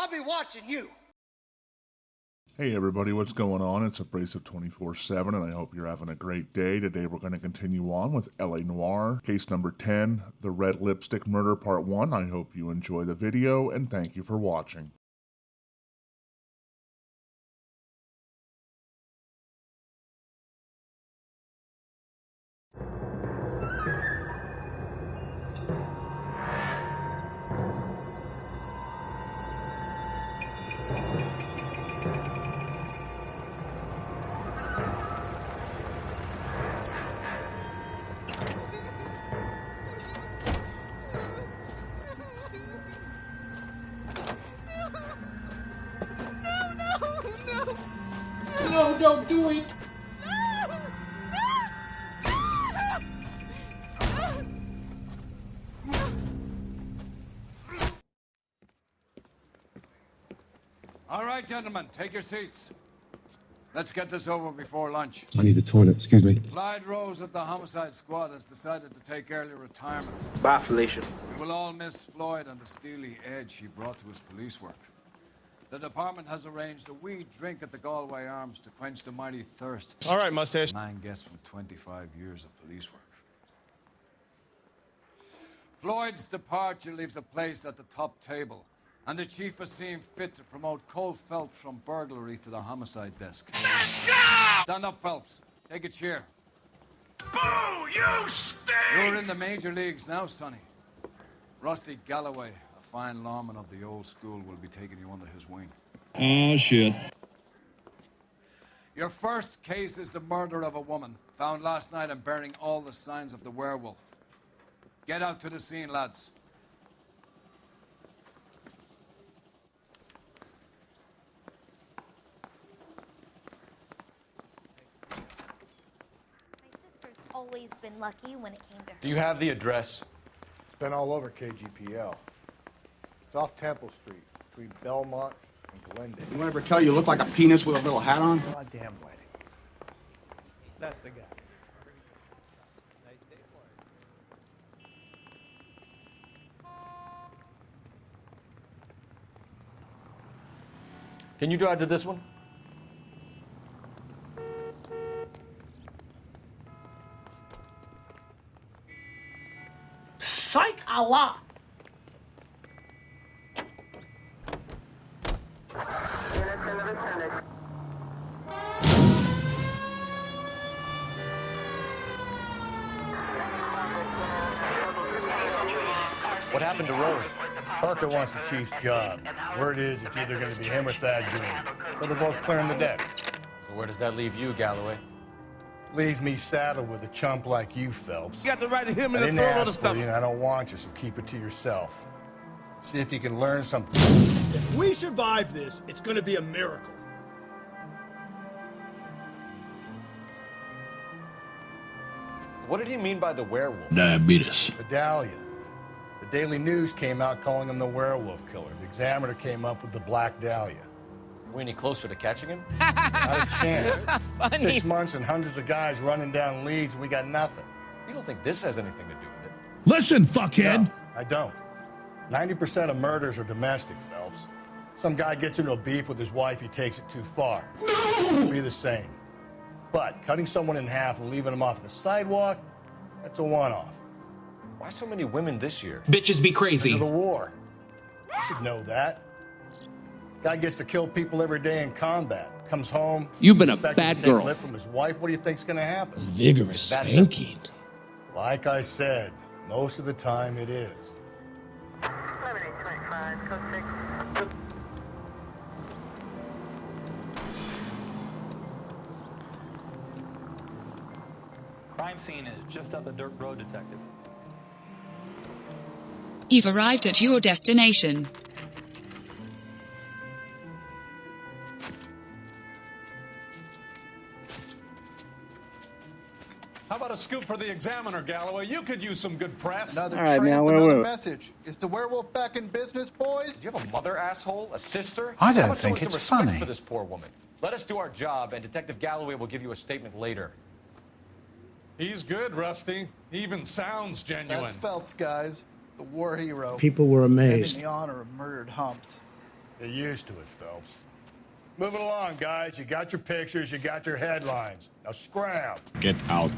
I'll be watching you. Hey everybody, what's going on? It's Abrasive 24/7 and I hope you're having a great day. Today we're going to continue on with LA Noire, case number 10, the Red Lipstick Murder Part 1. I hope you enjoy the video and thank you for watching. No, don't do it! All right, gentlemen, take your seats. Let's get this over before lunch. I need the toilet, excuse me. Clyde Rose of the Homicide Squad has decided to take early retirement. Bye, Felicia. We will all miss Floyd and the steely edge he brought to his police work. The department has arranged a wee drink at the Galway Arms to quench the mighty thirst. All right, mustache. Man gets from 25 years of police work. Floyd's departure leaves a place at the top table, and the chief has seen fit to promote Cole Phelps from burglary to the homicide desk. Let's go! Stand up, Phelps. Take a chair. Boo! You stink! You're in the major leagues now, Sonny. Rusty Galloway, a fine lawman of the old school, will be taking you under his wing. Oh, shit. Your first case is the murder of a woman, found last night and bearing all the signs of the werewolf. Get out to the scene, lads. Always been lucky when it came to her. Do you have the address? It's been all over KGPL. It's off Temple Street, between Belmont and Glendale. You ever tell you look like a penis with a little hat on? Goddamn wedding. That's the guy. Can you drive to this one? Psych a lot! What happened to Rose? Parker wants the chief's job. Word is it's either going to be him or Thad Goon. So they're both clearing the decks. So where does that leave you, Galloway? Leaves me saddled with a chump like you, Phelps. You got the right to hit him I in the didn't throat or the ask for you, stomach. and I don't want you, so keep it to yourself. See if you can learn something. If we survive this, it's going to be a miracle. What did he mean by the werewolf? Diabetes. The Dahlia. The Daily News came out calling him the werewolf killer. The Examiner came up with the Black Dahlia. Are we any closer to catching him? Not a chance. 6 months and hundreds of guys running down leads, and we got nothing. You don't think this has anything to do with it? Listen, fuckhead. No, I don't. 90% of murders are domestic, Phelps. Some guy gets into a beef with his wife, he takes it too far. It'll be the same. But cutting someone in half and leaving them off the sidewalk, that's a one-off. Why so many women this year? Bitches be crazy. Because of the war. You should know that. Guy gets to kill people every day in combat. Comes home. You've been a expected to bad take girl. lip from his wife. What do you think's gonna happen? Vigorous That's spanking. Like I said, most of the time it is. 7825, code 6. Crime scene is just up the dirt road, detective. You've arrived at your destination. How about a scoop for the Examiner, Galloway? You could use some good press. Another All right, tramp, now, another wait. message. Is the werewolf back in business, boys? Do you have a mother, asshole? A sister? I don't How about think showing some it's respect funny. for this poor woman? Let us do our job, and Detective Galloway will give you a statement later. He's good, Rusty. He even sounds genuine. That's Phelps, guys. The war hero. People were In amazed. the honor of murdered humps. Get used to it, Phelps. Moving along, guys. You got your pictures, you got your headlines. Now scram. Get out.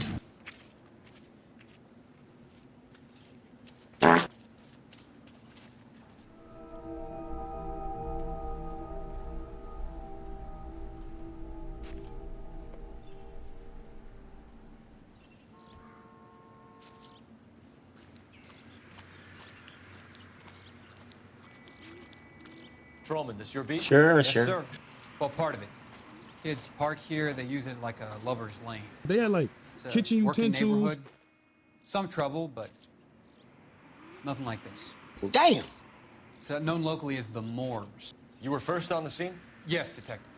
Patrolman, this your beat? Sure, Yes, sure. sir. Well, part of it. Kids park here, they use it like a lover's lane. They had like It's a kitchen working utensils. neighborhood. Some trouble, but nothing like this. Damn! It's known locally as the Moors. You were first on the scene? Yes, detective.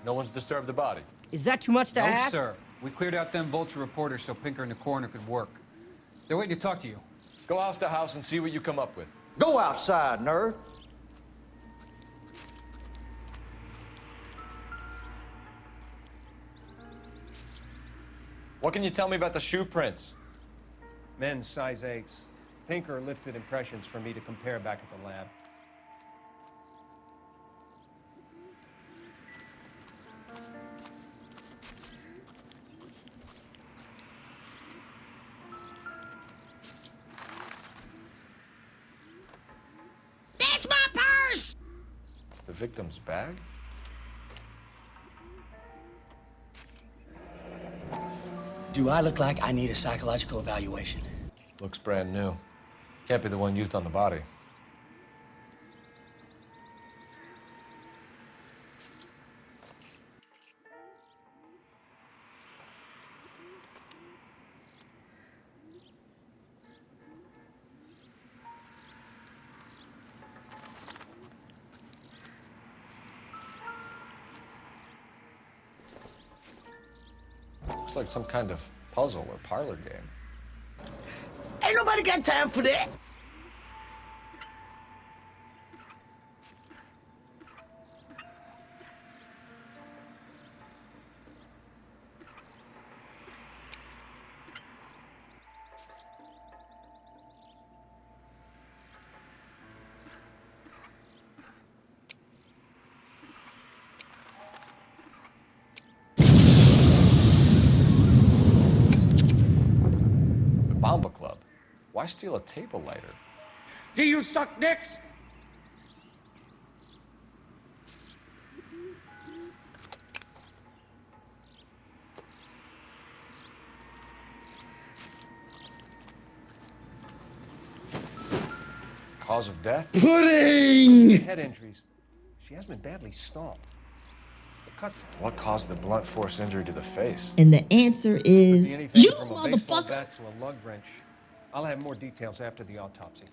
No one's disturbed the body. Is that too much to No, ask? sir. We cleared out them vulture reporters so Pinker and the coroner could work. They're waiting to talk to you. Go house to house and see what you come up with. Go outside, nerd. What can you tell me about the shoe prints? Men's size 8s. Pinker lifted impressions for me to compare back at the lab. That's my purse! The victim's bag? Do I look like I need a psychological evaluation? Looks brand new. Can't be the one used on the body. Looks like some kind of puzzle or parlor game. Ain't nobody got time for that. Bomba Club. Why steal a table lighter? Do you suck dicks? Cause of death? Pudding! Head injuries. She has been badly stomped. The cut. What caused the blunt force injury to the face? And the answer is Anything you, from a baseball motherfucker. bat to a lug wrench. I'll have more details after the autopsy.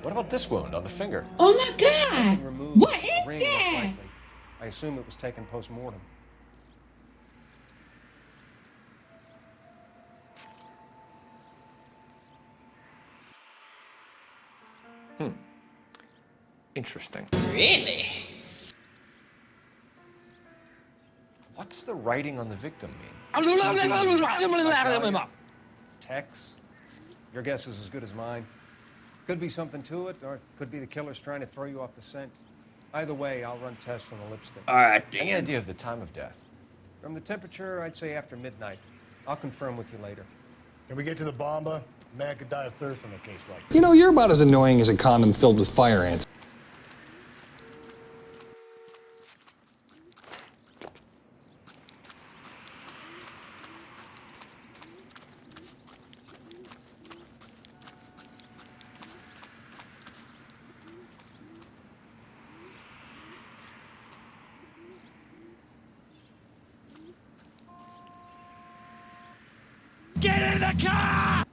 What about this wound on the finger? Oh my God! Nothing removed. What The is ring, that? most likely. I assume it was taken post-mortem. Interesting. Really? What's the writing on the victim mean? Text. Your guess is as good as mine. Could be something to it, or it could be the killer's trying to throw you off the scent. Either way, I'll run tests on the lipstick. All right, any idea of the time of death? From the temperature, I'd say after midnight. I'll confirm with you later. Can we get to the bomba? A man could die of thirst from a case like this. You know, you're about as annoying as a condom filled with fire ants. Get in the car!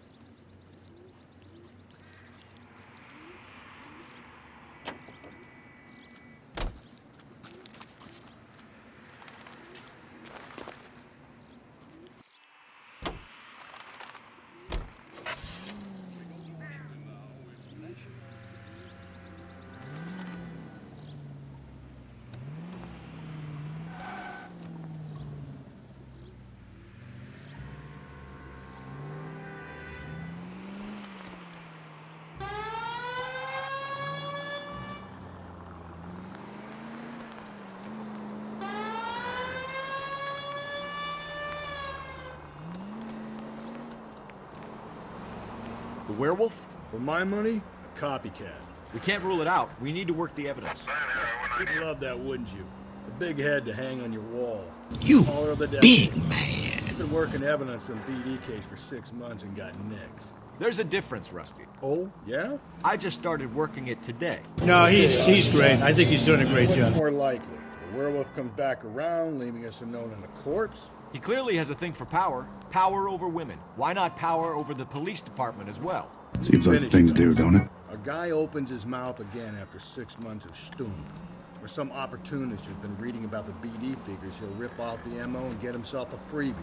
The werewolf? For my money, a copycat. We can't rule it out. We need to work the evidence. You'd love that, wouldn't you? A big head to hang on your wall. You Caller of the devil. big man. I've been working evidence from BD case for 6 months and got nicks. There's a difference, Rusty. Oh, yeah? I just started working it today. No, he's great. I think he's doing a great What's job. more likely? The werewolf comes back around, leaving us unknown in the corpse? He clearly has a thing for power. Power over women. Why not power over the police department as well? Seems like the thing to do, don't it? A guy opens his mouth again after 6 months of stum. Or some opportunist who's been reading about the BD figures, he'll rip off the MO and get himself a freebie.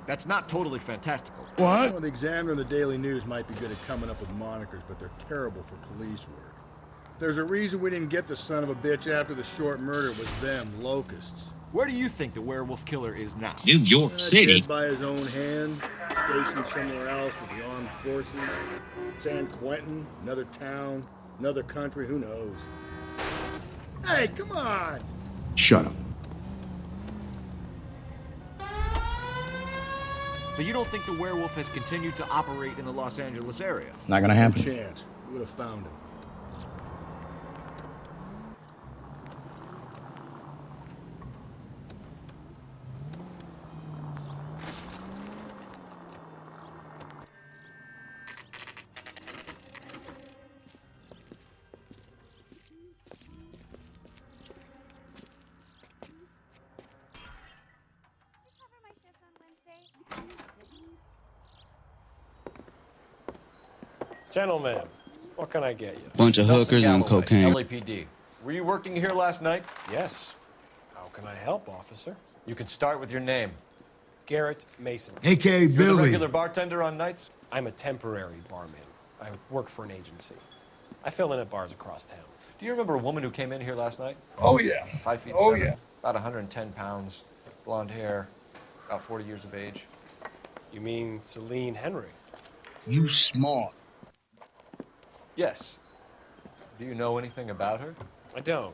That's not totally fantastical. What? Well, the Examiner and the Daily News might be good at coming up with monikers, but they're terrible for police work. There's a reason we didn't get the son of a bitch after the short murder. It was them, locusts. Where do you think the werewolf killer is now? New York City. Dead by his own hand, stationed somewhere else with the armed forces. San Quentin, another town, another country, who knows? Hey, come on! Shut up. So you don't think the werewolf has continued to operate in the Los Angeles area? Not gonna happen. No chance. We would have found him. Gentlemen, what can I get you? Bunch of hookers on Galloway, cocaine. LAPD. Were you working here last night? Yes. How can I help, officer? You can start with your name. Garrett Mason. A.K.A. You're the Billy. regular bartender on nights? I'm a temporary barman. I work for an agency. I fill in at bars across town. Do you remember a woman who came in here last night? Oh, yeah. 5 feet Oh, 7, yeah. about 110 pounds, blonde hair, about 40 years of age. You mean Celine Henry? You smart. Yes. Do you know anything about her? I don't.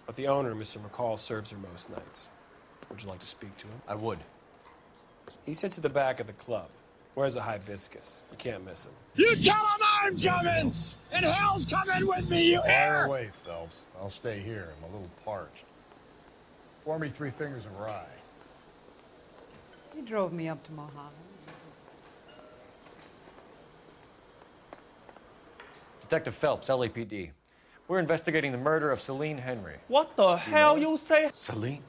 But the owner, Mr. McCall, serves her most nights. Would you like to speak to him? I would. He sits at the back of the club. Wears a hibiscus. You can't miss him. You tell him I'm coming! And hell's coming with me, you Fire hear? away, Phelps. I'll stay here. I'm a little parched. Pour me 3 fingers of rye. He drove me up to Mojave. Detective Phelps, LAPD. We're investigating the murder of Celine Henry. What the hell you say? Celine?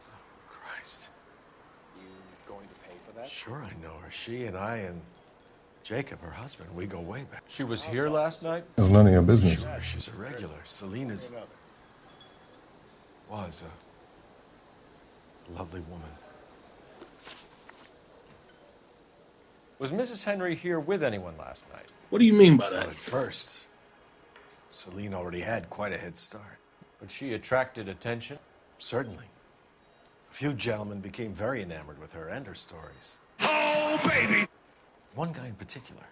Oh, Christ. You going to pay for that? Sure, I know her. She and I and Jacob, her husband, we go way back. She was here last night? It's none of your business. Sure, she's a regular. Celine was a lovely woman. Was Mrs. Henry here with anyone last night? What do you mean by Well, that? at first, Celine already had quite a head start. But she attracted attention? Certainly. A few gentlemen became very enamored with her and her stories. Oh, baby! One guy in particular.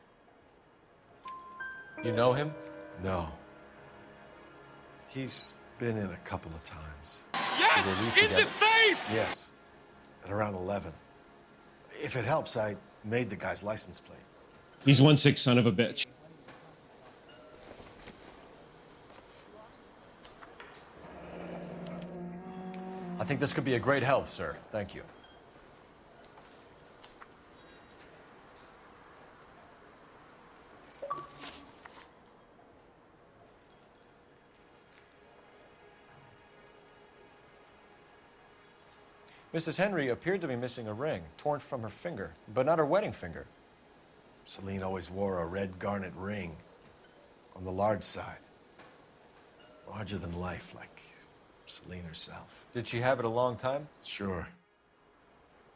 You know him? No. He's been in a couple of times. Yes! Did they leave In the together? face! Yes. At around 11. If it helps, I made the guy's license plate. He's one sick son of a bitch. I think this could be a great help, sir. Thank you. Mrs. Henry appeared to be missing a ring, torn from her finger, but not her wedding finger. Celine always wore a red garnet ring on the large side. Larger than life, like Celine herself. Did she have it a long time? Sure.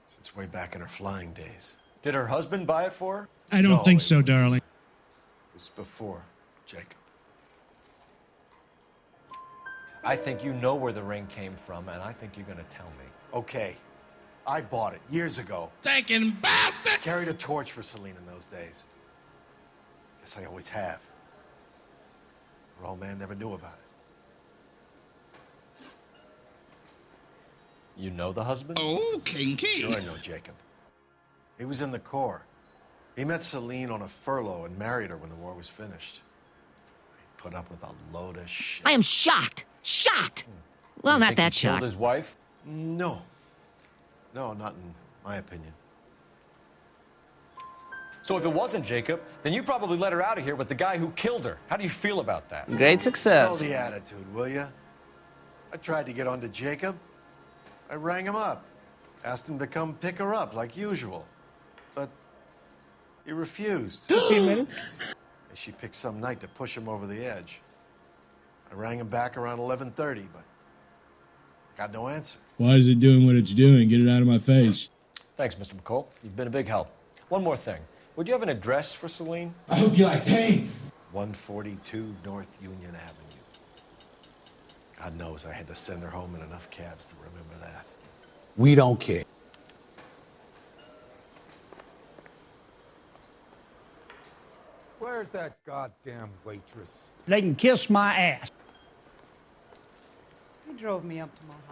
Since way back in her flying days. Did her husband buy it for her? I don't No, think it so, was- darling. It was before Jacob. I think you know where the ring came from, and I think you're gonna tell me. Okay. I bought it years ago. Thinking bastard! Carried a torch for Celine in those days. Guess I always have. Her old man never knew about it. You know the husband? Oh, kinky. Sure I know Jacob. He was in the Corps. He met Celine on a furlough and married her when the war was finished. He put up with a load of shit. I am shocked. Shocked. Well, not that Killed shocked. his wife? No. No, not in my opinion. So if it wasn't Jacob, then you probably let her out of here with the guy who killed her. How do you feel about that? Great success. Slow the attitude, will ya? I tried to get onto Jacob. I rang him up. Asked him to come pick her up, like usual. But he refused. She picked some night to push him over the edge. I rang him back around 11:30, but got no answer. Why is it doing what it's doing? Get it out of my face. Thanks, Mr. McCall. You've been a big help. One more thing. Would you have an address for Celine? I hope you like pain. 142 North Union Avenue. God knows I had to send her home in enough cabs to remember that. We don't care. Where's that goddamn waitress? They can kiss my ass. He drove me up to Mojave.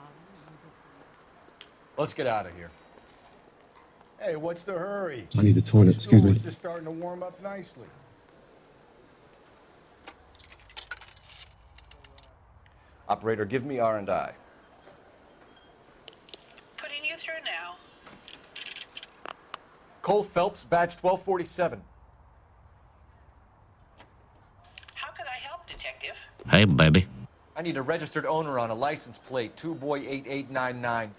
Let's get out of here. Hey, what's the hurry? I need the toilet, excuse me. School's just starting to warm up nicely. Operator, give me R&I. Putting you through now. Cole Phelps, badge 1247. How could I help, Detective? Hey, baby. I need a registered owner on a license plate, 2boy8899.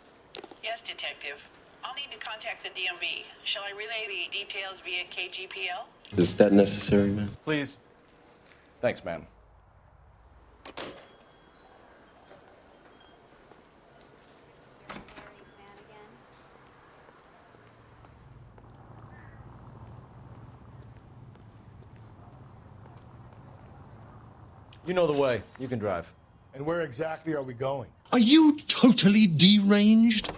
Yes, Detective. I'll need to contact the DMV. Shall I relay the details via KGPL? Is that necessary, man? Please. Thanks, ma'am. You know the way. You can drive. And where exactly are we going? Are you totally deranged?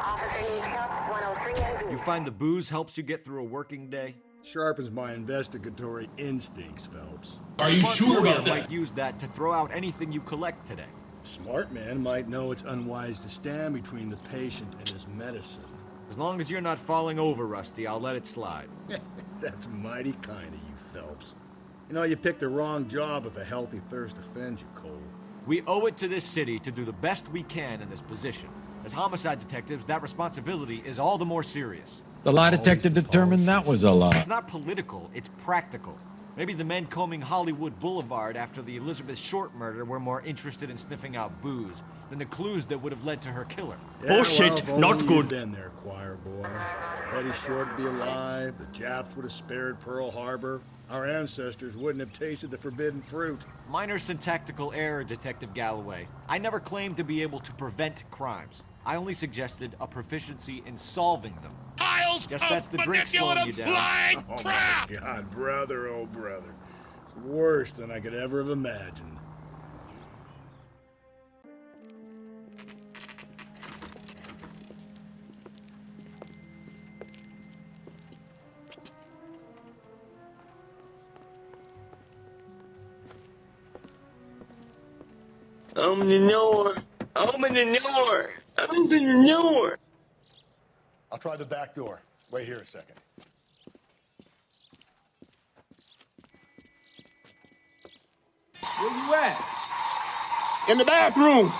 You find the booze helps you get through a working day? Sharpens my investigatory instincts, Phelps. Are you sure about might use that to throw out anything you collect today. Smart man might know it's unwise to stand between the patient and his medicine. As long as you're not falling over, Rusty, I'll let it slide. That's mighty kind of you, Phelps. You know, you picked the wrong job if a healthy thirst offends you, Cole. We owe it to this city to do the best we can in this position. As homicide detectives, that responsibility is all the more serious. The lie detector determined that was a lie. It's not political, it's practical. Maybe the men combing Hollywood Boulevard after the Elizabeth Short murder were more interested in sniffing out booze than the clues that would have led to her killer. Yeah, bullshit, well, not good. Been there, choir boy. Betty Short would be alive. The Japs would have spared Pearl Harbor. Our ancestors wouldn't have tasted the forbidden fruit. Minor syntactical error, Detective Galloway. I never claimed to be able to prevent crimes. I only suggested a proficiency in solving them. Piles Guess that's the drink slowing you down. lying Oh crap! my God, brother, oh brother. It's worse than I could ever have imagined. Open the door. Open the door. Open the door. I'll try the back door. Wait here a second. Where you at? In the bathroom.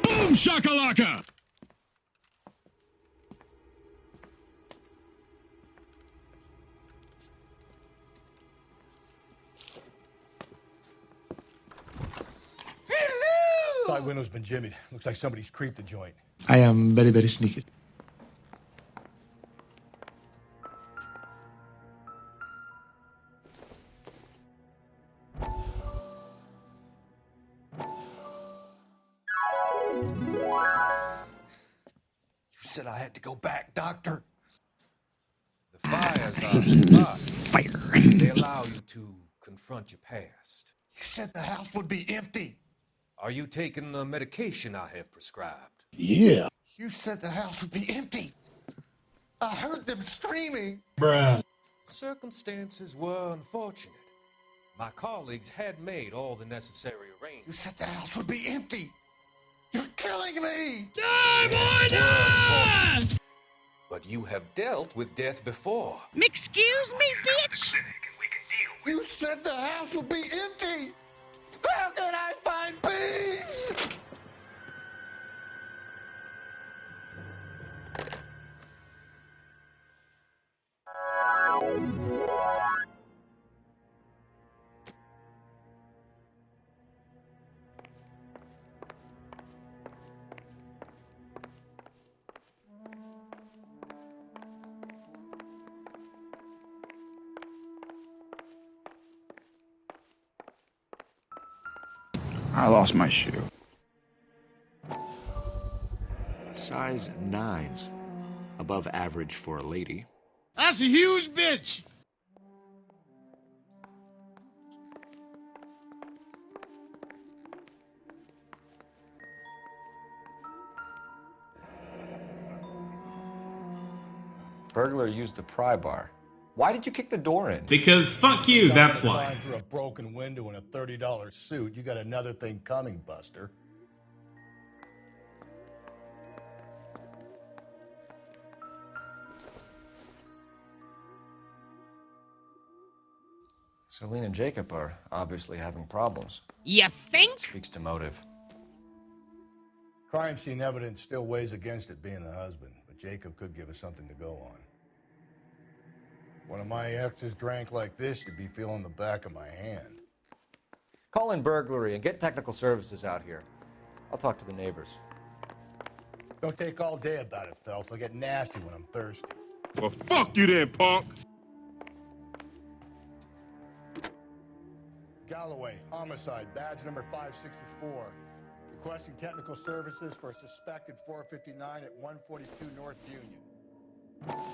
Boom shakalaka! Side window's been jimmied. Looks like somebody's creeped the joint. I am very, very sneaky. You said I had to go back, Doctor. The fires are fire. They allow you to confront your past. You said the house would be empty. Are you taking the medication I have prescribed? Yeah. You said the house would be empty. I heard them screaming. Bruh. Circumstances were unfortunate. My colleagues had made all the necessary You arrangements. said the house would be empty. You're killing me. But you have dealt with death before. Excuse me, bitch? You said the house would be empty. How can I find peace? I lost my shoe. Size 9s. Above average for a lady. That's a huge bitch. Burglar used a pry bar. Why did you kick the door in? Because fuck you, that's why. Flying through a broken window in a $30 suit. You got another thing coming, Buster. Celine and Jacob are obviously having problems. You think? Speaks to motive. Crime scene evidence still weighs against it being the husband, but Jacob could give us something to go on. One of my exes drank like this, you'd be feeling the back of my hand. Call in burglary and get technical services out here. I'll talk to the neighbors. Don't take all day about it, Phelps. I'll get nasty when I'm thirsty. Well, fuck you then, punk. Galloway, homicide, badge number 564. Requesting technical services for a suspected 459 at 142 North Union.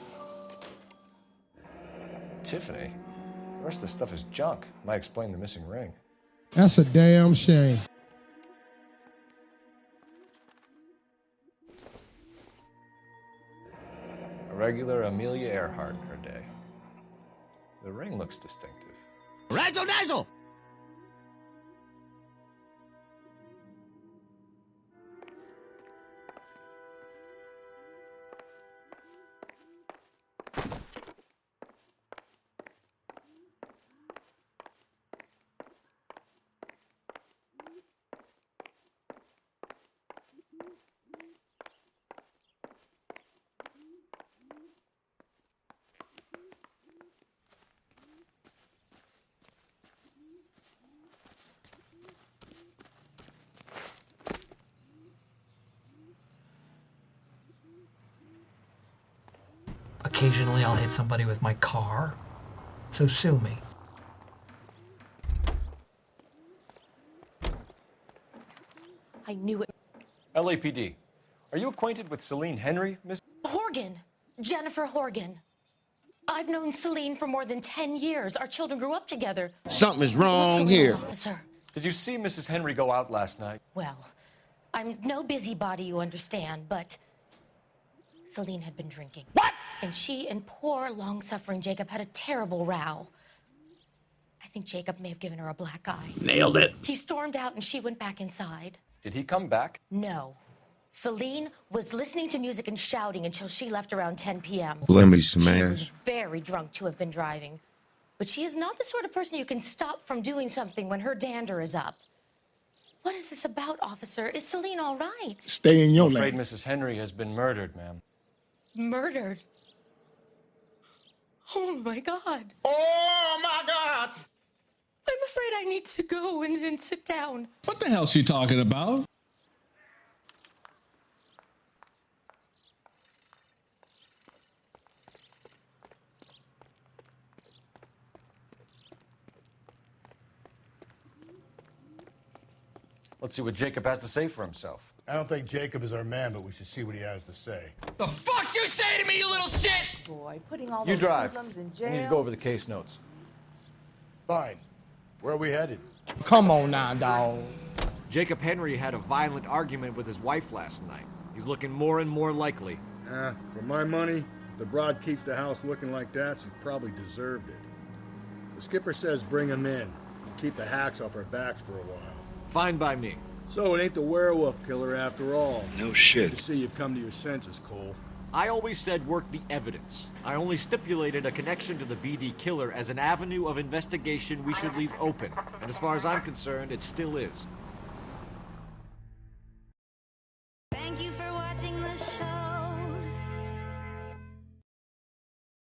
Tiffany? The rest of the stuff is junk. Might explain the missing ring. That's a damn shame. A regular Amelia Earhart in her day. The ring looks distinctive. Razzle dazzle! Occasionally I'll hit somebody with my car, so sue me. I knew it. LAPD. Are you acquainted with Celine Henry, Miss? Horgan. Jennifer Horgan. I've known Celine for more than 10 years. Our children grew up together. Something is What's wrong going here. on, officer? Did you see Mrs. Henry go out last night? Well, I'm no busybody, you understand, but Celine had been drinking. What? And she and poor, long-suffering Jacob had a terrible row. I think Jacob may have given her a black eye. Nailed it. He stormed out and she went back inside. Did he come back? No. Celine was listening to music and shouting until she left around 10 p.m. Let me some She was ass. very drunk to have been driving. But she is not the sort of person you can stop from doing something when her dander is up. What is this about, officer? Is Celine all right? Stay in your I'm afraid lane. Mrs. Henry has been murdered, ma'am. Murdered? Oh, my God. Oh, my God. I'm afraid I need to go and sit down. What the hell's she talking about? Let's see what Jacob has to say for himself. I don't think Jacob is our man, but we should see what he has to say. The fuck you say to me, you little shit? Boy, putting all You those drive. hoodlums in We need to jail. go over the case notes. Fine. Where are we headed? Come on now, dawg. Jacob Henry had a violent argument with his wife last night. He's looking more and more likely. For my money, if the broad keeps the house looking like that, she probably deserved it. The skipper says bring him in. Keep the hacks off our backs for a while. Fine by me. So it ain't the werewolf killer after all. No shit. Good to see you've come to your senses, Cole. I always said work the evidence. I only stipulated a connection to the BD killer as an avenue of investigation we should leave open. And as far as I'm concerned, it still is.